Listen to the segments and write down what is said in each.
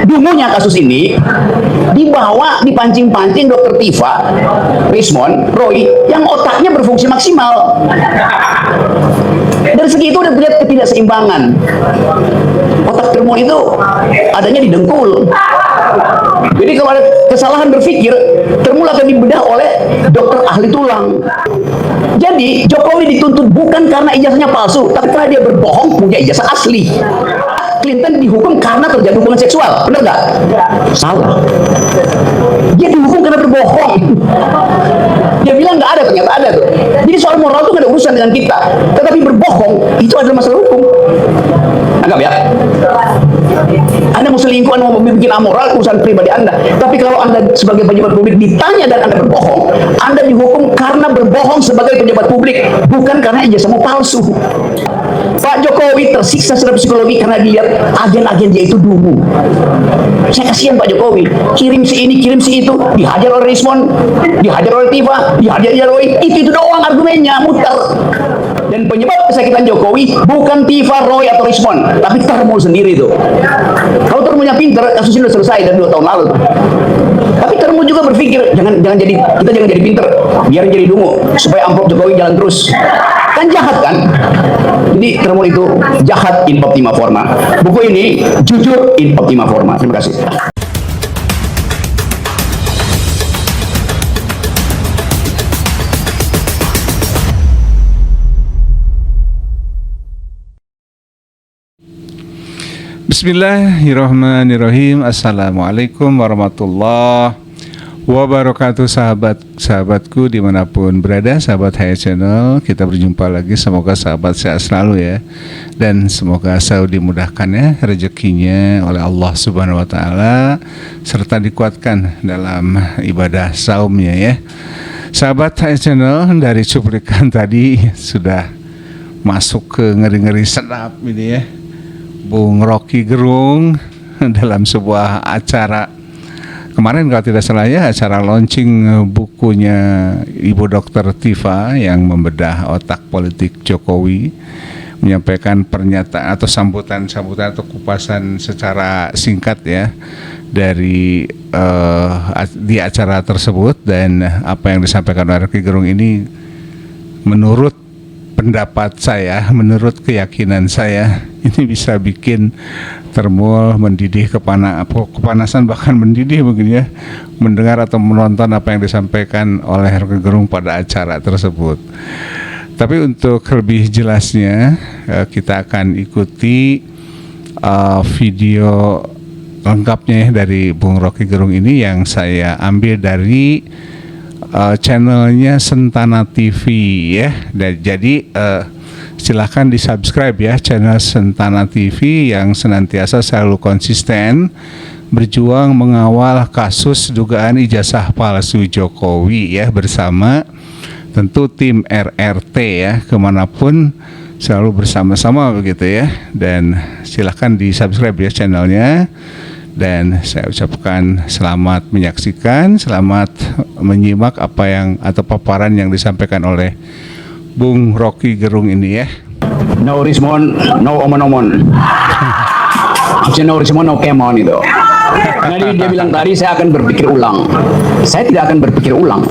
Dungunya kasus ini dibawa, dipancing-pancing Dokter Tifa, Rismond, Roy, yang otaknya berfungsi maksimal. Dari segi itu udah terlihat ketidakseimbangan. Otak Termul itu adanya di dengkul. Jadi kalau ada kesalahan berpikir, Termul akan dibedah oleh dokter ahli tulang. Jadi Jokowi dituntut bukan karena ijazahnya palsu, tapi karena dia berbohong punya ijazah asli. Clinton dihukum karena terjadi hubungan seksual, benar nggak? Salah. Dia dihukum karena berbohong. Dia bilang nggak ada, ternyata ada tuh. Jadi soal moral itu nggak ada urusan dengan kita. Tetapi berbohong itu adalah masalah hukum. Anggap ya. Anda mau selingkuh, Anda mau bikin amoral, urusan pribadi Anda. Tapi kalau Anda sebagai pejabat publik ditanya dan Anda berbohong, Anda dihukum karena berbohong sebagai pejabat publik, bukan karena ijazahmu palsu. Pak Jokowi tersiksa secara psikologi karena dilihat agen-agen dia itu dungu. Saya kasihan Pak Jokowi, kirim si ini, kirim si itu, dihajar oleh Rismond, dihajar oleh Tifa, dihajar oleh itu doang argumennya, muter. Dan penyebab kesakitan Jokowi bukan Tifa, Roy atau Rismond, tapi Termul sendiri itu. Kalau Termulnya pinter, kasus ini sudah selesai dari 2 tahun lalu. Tapi Termul juga berpikir, kita jangan jadi pinter, biar jadi dungu, supaya amplop Jokowi jalan terus. Kan jahat kan? Jadi Termul itu jahat in optima forma. Buku ini jujur in optima forma. Terima kasih. Bismillahirrahmanirrahim. Assalamualaikum warahmatullahi wabarakatuh, sahabatku dimanapun berada, sahabat Haya Channel. Kita berjumpa lagi, semoga sahabat sehat selalu ya, dan semoga selalu dimudahkan ya rezekinya oleh Allah Subhanahu Wa Taala, serta dikuatkan dalam ibadah saumnya ya. Sahabat Haya Channel, dari cuplikan tadi sudah masuk ke ngeri-ngeri sedap ini ya, Bung Rocky Gerung dalam sebuah acara kemarin, kalau tidak salah ya, acara launching bukunya Ibu Dr. Tifa yang membedah otak politik Jokowi, menyampaikan pernyataan atau sambutan atau kupasan secara singkat ya dari di acara tersebut. Dan apa yang disampaikan oleh Rocky Gerung ini menurut pendapat saya, menurut keyakinan saya, ini bisa bikin Termul mendidih kepanasan, bahkan mendidih mungkin ya, mendengar atau menonton apa yang disampaikan oleh Rocky Gerung pada acara tersebut. Tapi untuk lebih jelasnya, kita akan ikuti video lengkapnya dari Bung Rocky Gerung ini yang saya ambil dari channelnya Sentana TV ya. Dan jadi silahkan di subscribe ya channel Sentana TV yang senantiasa selalu konsisten berjuang mengawal kasus dugaan ijazah palsu Jokowi ya, bersama tentu tim RRT ya, kemanapun selalu bersama-sama begitu ya. Dan silahkan di subscribe ya channelnya. Dan saya ucapkan selamat menyaksikan, selamat menyimak apa yang atau paparan yang disampaikan oleh Bung Rocky Gerung ini ya. No Rismond, no omon-omon. Maksudnya no Rismond, no kemon itu. Karena dia bilang tadi saya akan berpikir ulang. Saya tidak akan berpikir ulang.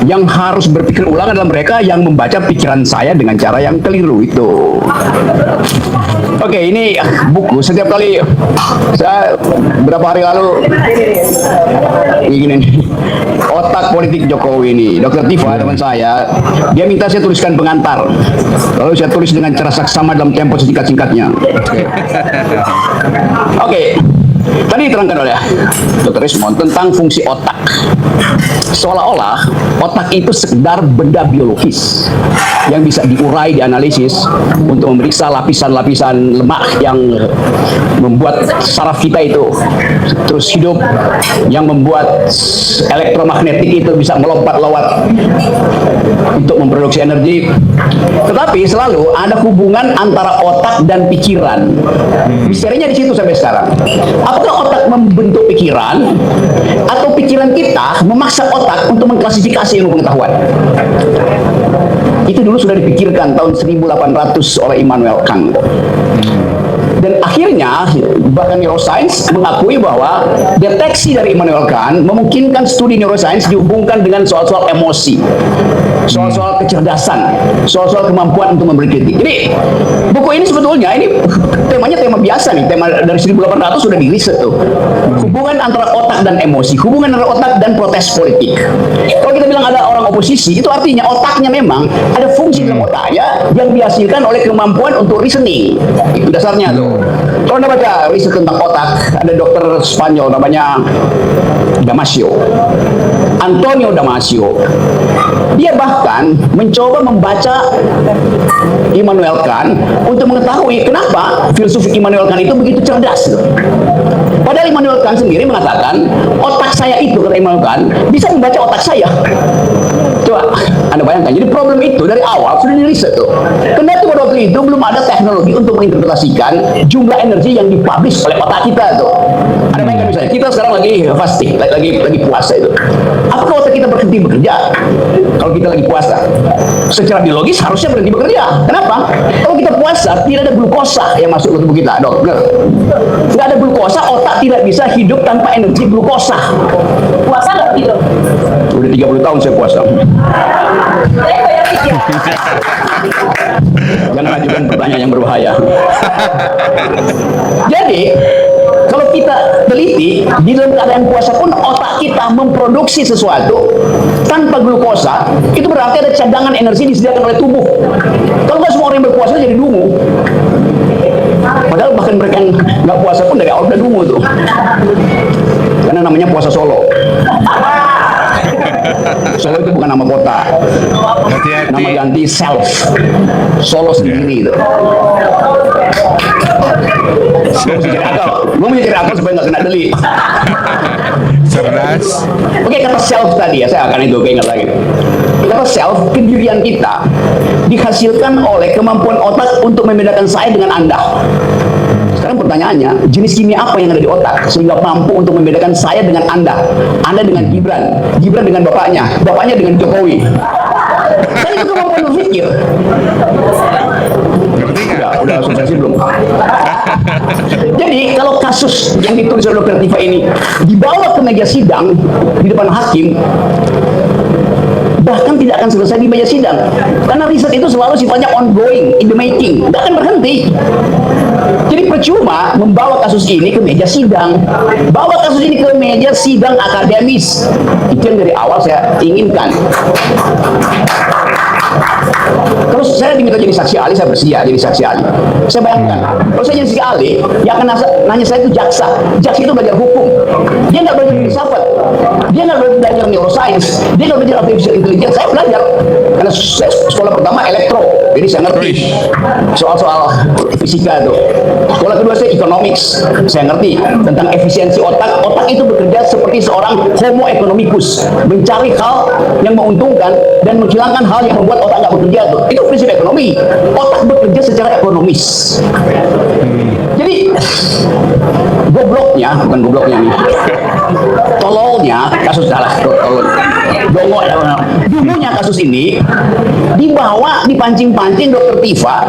Yang harus berpikir ulang adalah mereka yang membaca pikiran saya dengan cara yang keliru itu. Oke, ini buku. Setiap kali saya berapa hari lalu begini nih, otak politik Jokowi ini, Dr. Tifa teman saya, dia minta saya tuliskan pengantar. Lalu saya tulis dengan cara saksama dalam tempo singkat-singkatnya. Oke. Tadi diterangkan oleh Dr. Rismond tentang fungsi otak. Seolah-olah otak itu sekedar benda biologis yang bisa diurai, dianalisis untuk memeriksa lapisan-lapisan lemak yang membuat saraf kita itu terus hidup, yang membuat elektromagnetik itu bisa melompat-lompat untuk memproduksi energi. Tetapi selalu ada hubungan antara otak dan pikiran. Misterinya di situ sampai sekarang. Apakah otak membentuk pikiran atau pikiran kita memaksa otak untuk mengklasifikasi ilmu pengetahuan? Itu dulu sudah dipikirkan tahun 1800 oleh Immanuel Kant. Dan akhirnya bahkan neuroscience mengakui bahwa deteksi dari Immanuel Kant memungkinkan studi neuroscience dihubungkan dengan soal-soal emosi, soal-soal kecerdasan, soal-soal kemampuan untuk memberi kritik. Jadi buku ini sebetulnya ini temanya tema biasa nih, tema dari 1800 sudah diriset tuh. Hubungan antara otak dan emosi, hubungan antara otak dan protes politik. Kalau kita bilang ada orang oposisi, itu artinya otaknya memang ada fungsi dalam otaknya yang dihasilkan oleh kemampuan untuk reasoning. Itu dasarnya tuh. Kalau Anda baca riset tentang otak, ada dokter Spanyol namanya Damasio, Antonio Damasio. Dia bahkan mencoba membaca Immanuel Kant untuk mengetahui kenapa filsuf Immanuel Kant itu begitu cerdas. Padahal Immanuel Kant sendiri mengatakan otak saya itu, kata Immanuel Kant, bisa membaca otak saya. Coba Anda bayangkan, jadi problem itu dari awal sudah diriset tuh. Karena pada waktu itu belum ada teknologi untuk menginterpretasikan jumlah energi yang dipublish oleh otak kita tuh. Anda bayangkan misalnya, kita sekarang lagi fasting, lagi puasa itu. Apakah otak kita berhenti bekerja? Kalau kita lagi puasa, secara biologis harusnya berhenti bekerja. Kenapa? Kalau kita puasa, tidak ada glukosa yang masuk ke tubuh kita, dok. Tidak ada glukosa, otak tidak bisa hidup tanpa energi glukosa. Puasa nggak gitu? Udah 30 tahun saya puasa. Saya bayar tiga. Jangan ajukan pertanyaan yang berbahaya. Jadi, kalau kita teliti, di dalam keadaan puasa pun otak kita memproduksi sesuatu tanpa glukosa, itu berarti ada cadangan energi disediakan oleh tubuh. Kalau nggak semua orang yang berpuasa jadi dungu. Padahal bahkan mereka yang nggak puasa pun dari awal udah dungu tuh. Karena namanya puasa Solo. Solo itu bukan nama kota. Hati-hati. Nama ganti self. Solo sendiri itu. Gue mau jadi akal supaya nggak kena delik. Cerdas. Oke, kata self tadi ya, saya akan itu keingat lagi. Kata self, kedirian kita dihasilkan oleh kemampuan otak untuk membedakan saya dengan Anda. Sekarang pertanyaannya, jenis kimia apa yang ada di otak sehingga mampu untuk membedakan saya dengan Anda, Anda dengan Gibran, Gibran dengan bapaknya, bapaknya dengan Jokowi. Saya itu kemampuan berpikir. Ngerti nggak? Udah sukses belum? Jadi kalau kasus yang ditulis oleh Dr. Tifa ini dibawa ke meja sidang di depan hakim, bahkan tidak akan selesai di meja sidang, karena riset itu selalu sifatnya ongoing, in the making, tidak akan berhenti. Jadi percuma membawa kasus ini ke meja sidang, bawa kasus ini ke meja sidang akademis. Itu yang dari awal saya inginkan. Kalau saya diminta jadi saksi ahli, saya bersedia jadi saksi ahli. Saya bayangkan, kalau saya jadi saksi ahli, yang akan nanya saya itu jaksa. Jaksa itu belajar hukum. Dia nggak belajar filsafat. Dia nggak belajar neuroscience. Dia nggak belajar artificial intelligence. Saya belajar. Karena saya sekolah pertama elektro. Jadi saya ngerti soal-soal fisika itu. Sekolah kedua saya economics. Saya ngerti tentang efisiensi otak. Otak itu bekerja seperti seorang homo economicus. Mencari hal yang menguntungkan dan menghilangkan hal yang membuat otak nggak bekerja tuh. Itu prinsip ekonomi. Otak bekerja secara ekonomis. Jadi gobloknya, bukan gobloknya nih, tololnya kasus salah, dongok ya, dulunya kasus ini dibawa, dipancing-pancing Dr. Tifa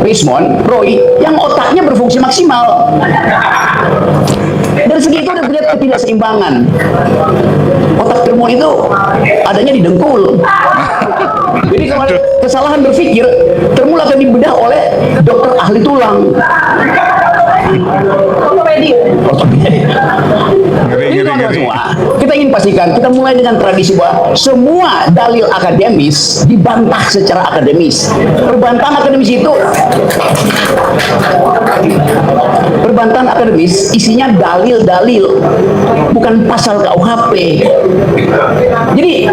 Rismond Roy yang otaknya berfungsi maksimal. Dari segi itu ada terlihat ketidakseimbangan. Otak termo itu adanya di dengkul. Jadi kalau ada kesalahan berpikir, termul akan dibedah oleh dokter ahli tulang. Ortopedi. Jadi teman-teman semua, kita ingin pastikan, kita mulai dengan tradisi bahwa semua dalil akademis dibantah secara akademis. Perbantahan akademis itu, perbantahan akademis isinya dalil-dalil, bukan pasal KUHP. Jadi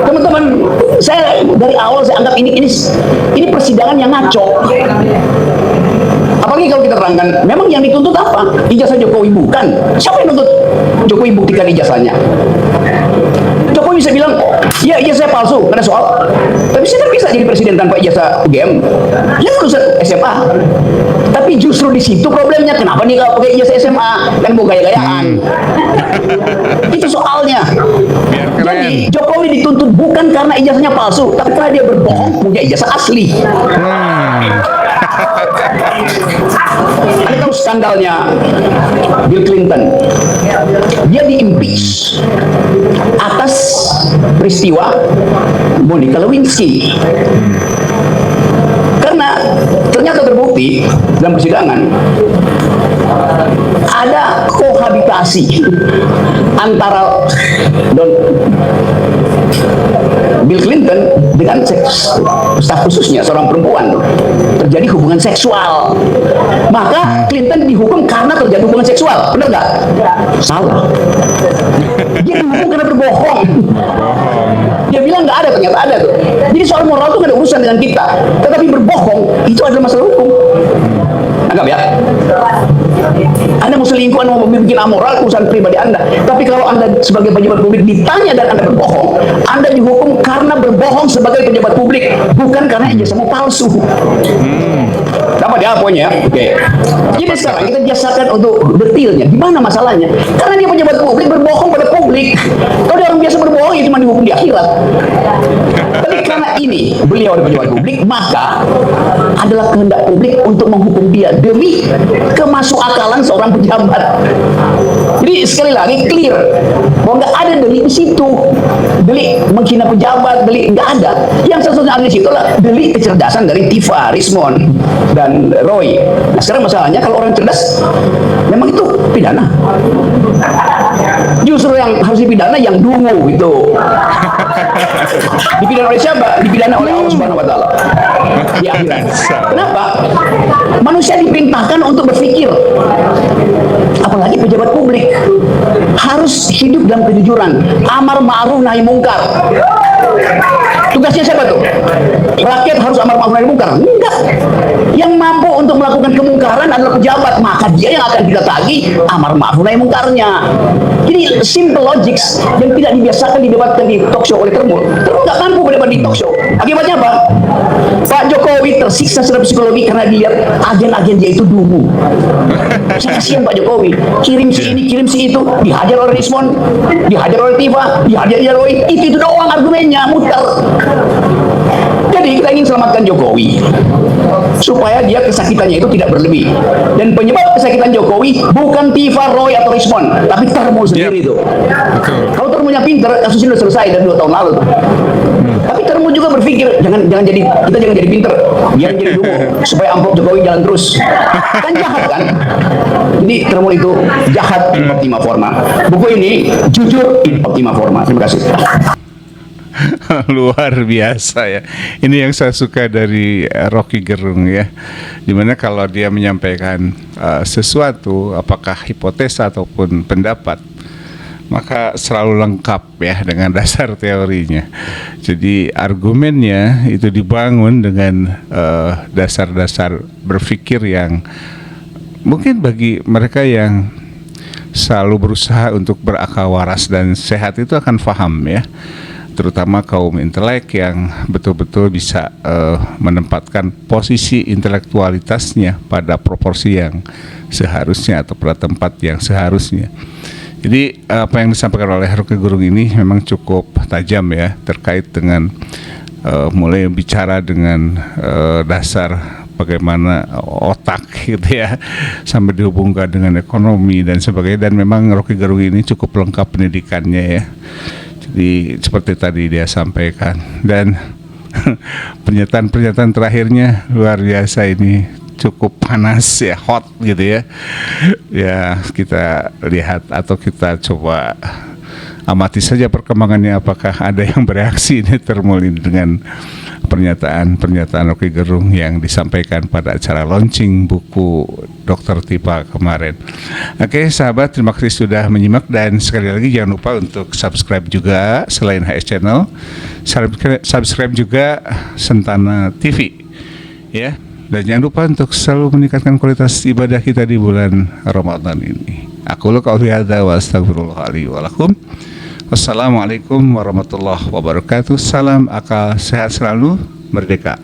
teman-teman, saya dari awal saya anggap ini persidangan yang ngaco. Apalagi kalau kita terangkan, memang yang dituntut apa? Ijazah Jokowi bukan. Siapa yang nuntut Jokowi buktikan ijazahnya? Jokowi bisa bilang, ya ijazah saya palsu, ada soal. Tapi saya bisa jadi presiden tanpa ijazah UGM. Dia lulusan SMA. Tapi justru di situ problemnya, kenapa dia nggak pakai ijazah SMA? Kan mau gaya-gayaan. Itu soalnya. Jadi Jokowi dituntut bukan karena ijazahnya palsu, tapi karena dia berbohong punya ijazah asli. Anda tahu skandalnya Bill Clinton? Dia di-impeach atas peristiwa Monica Lewinsky. Karena ternyata terbukti dalam persidangan ada kohabitasi antara Bill Clinton dengan staf khususnya, seorang perempuan. Terjadi hubungan seksual. Maka Clinton dihukum karena terjadi hubungan seksual. Benar nggak? Salah. Dia dihukum karena berbohong. Dia bilang nggak ada, ternyata ada tuh. Jadi soal moral itu nggak ada urusan dengan kita. Tetapi berbohong itu adalah masalah hukum. Anggap ya. Anda mau selingkuh, Anda mau bikin amoral, urusan pribadi Anda. Tapi kalau Anda sebagai pejabat publik ditanya dan Anda berbohong, Anda dihukum karena berbohong sebagai pejabat publik, bukan karena ijazahmu palsu. Dapat ya poinnya? Oke. Jadi sekarang kita biasakan untuk detailnya. Gimana masalahnya? Karena dia pejabat publik berbohong pada publik. Kalau dia orang biasa berbohong, ya cuma dihukum di akhirat. Tapi karena ini beliau adalah pejabat publik, maka adalah kehendak publik untuk menghukum dia demi kemasukakalan seorang pejabat. Jadi sekali lagi clear bahwa nggak ada delik di situ, delik menghina pejabat, delik nggak ada. Yang satu-satunya ada di situ adalah delik kecerdasan dari Tifa, Rismond, dan Roy. Nah sekarang masalahnya kalau orang cerdas, memang itu pidana. Justru yang harus dipidana yang dungu itu. Dipidana oleh siapa? Dipidana oleh Allah Subhanahu Wa Taala. Di akhirat. Kenapa? Manusia diperintahkan untuk berpikir. Apalagi pejabat publik harus hidup dalam kejujuran, amar ma'ruf nahi mungkar. Tugasnya siapa tuh? Rakyat harus amar ma'ruf nahi mungkar? Enggak. Yang mampu untuk melakukan kemungkaran adalah pejabat, maka dia yang akan kita tagih amar ma'ruf nahi mungkarnya. Jadi simple logics yang tidak dibiasakan didebatkan di talk show oleh Termul. Termul nggak mampu berdebat di talk show. Akibatnya apa? Pak Jokowi tersiksa secara psikologi karena dilihat agen-agen dia itu dungu. Saya kasihan Pak Jokowi, kirim si ini, kirim si itu, dihajar oleh Rismond, dihajar oleh Tifa, dihajar oleh Roy, itu doang argumennya, muter. Jadi kita ingin selamatkan Jokowi supaya dia kesakitannya itu tidak berlebih. Dan penyebab kesakitan Jokowi bukan Tifa, Roy atau Rismond, tapi Termul sendiri itu. Kalau Termulnya pinter, kasus ini sudah selesai dari 2 tahun lalu. Tapi Termul juga berpikir kita jangan jadi pinter, biar jadi dungu supaya amplop Jokowi jalan terus. Kan jahat kan? Jadi Termul itu jahat in optima forma. Buku ini jujur in optima forma. Terima kasih. Luar biasa ya. Ini yang saya suka dari Rocky Gerung ya. Dimana kalau dia menyampaikan sesuatu, apakah hipotesa ataupun pendapat, maka selalu lengkap ya dengan dasar teorinya. Jadi argumennya itu dibangun dengan dasar-dasar berpikir yang mungkin bagi mereka yang selalu berusaha untuk berakal waras dan sehat itu akan paham ya. Terutama kaum intelek yang betul-betul bisa menempatkan posisi intelektualitasnya pada proporsi yang seharusnya atau pada tempat yang seharusnya. Jadi apa yang disampaikan oleh Rocky Gerung ini memang cukup tajam ya, terkait dengan mulai bicara dengan dasar bagaimana otak gitu ya, sampai dihubungkan dengan ekonomi dan sebagainya. Dan memang Rocky Gerung ini cukup lengkap pendidikannya ya. Jadi seperti tadi dia sampaikan, dan pernyataan terakhirnya luar biasa, ini cukup panas ya, hot gitu ya. Ya kita lihat atau kita coba amati saja perkembangannya, apakah ada yang bereaksi ini Termul ini dengan pernyataan Rocky Gerung yang disampaikan pada acara launching buku Dr. Tifa kemarin. Oke sahabat, terima kasih sudah menyimak, dan sekali lagi jangan lupa untuk subscribe juga selain HS Channel, subscribe juga Sentana TV ya, dan jangan lupa untuk selalu meningkatkan kualitas ibadah kita di bulan Ramadan ini. Aku qouli hadza wa astaghfirullah li wa lakum. Wassalamualaikum warahmatullahi wabarakatuh. Salam akal sehat selalu, merdeka.